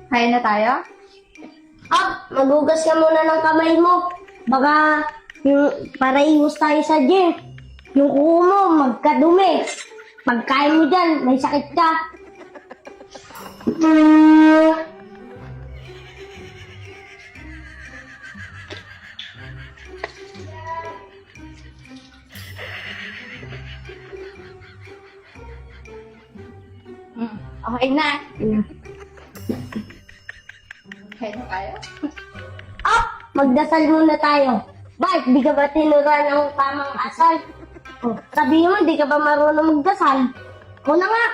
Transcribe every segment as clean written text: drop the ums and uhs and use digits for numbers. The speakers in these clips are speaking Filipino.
Kain na tayo? Magugas ka muna ng kamay mo. Baka para iwas tayo sa gym. Yung kuko mo, magkadumi. Pagkain mo dyan, may sakit ka. Okay na. Kain na tayo? Magdasal muna tayo. Bakit? Di ka ba tinuruan ng tamang asal? Sabihin mo, di ka ba marunong magdasal? Una nga.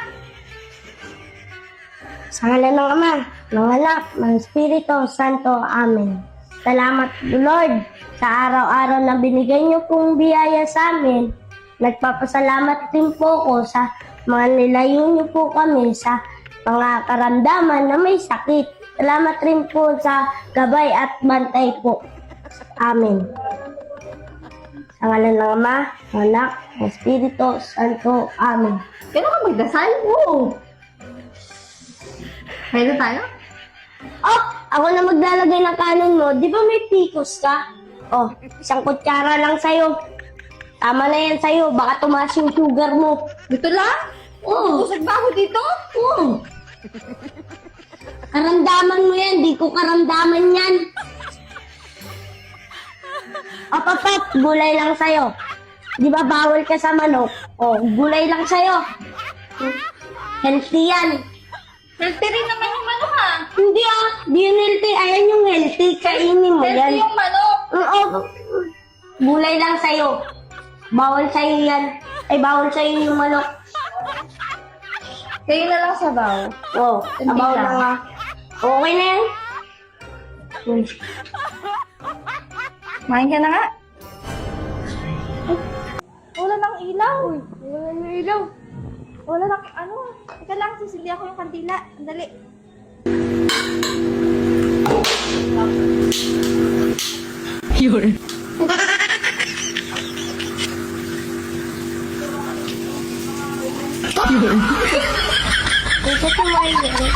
Sa ngalan ng Ama, ng Anak, ng Espiritu Santo. Amen. Salamat, Lord, sa araw-araw na binigay niyo pong biyaya sa amin. Nagpapasalamat din po ko sa mga nilayo niyo po kami sa mga karamdaman na may sakit. Salamat rin po sa gabay at bantay po. Amen. Sa ngalan ng Ama, ng Anak, ng Espiritu Santo. Amen. Kailan ka magdasal? Oo. Kain na tayo? Ako na maglalagay ng kanin mo. Di ba may pikos ka? Isang kutsara lang sa'yo. Tama na yan sa'yo. Baka tumaas yung sugar mo. Dito lang? Busog ba ako dito? Karamdaman mo yan. Di ko karamdaman yan. Gulay lang sa'yo. Di ba bawal ka sa manok? Gulay lang sa'yo. Healthy yan. Healthy rin naman yung manok ha. Hindi di yun healthy. Ayan yung healthy. Kainin mo Healthy yan. yung manok. Gulay lang sa'yo. Bawal sa'yo yan. Bawal sa'yo yung manok. Kayo na lang sabaw. Hindi Sabaw lang. lang nga. Okay na yan. Kumain ka na nga. Wala nang ilaw. Wala nang ilaw. Wala nang ano. Ika lang, sisili ako yung kandila. Andali. Yun. Ito kumain yan.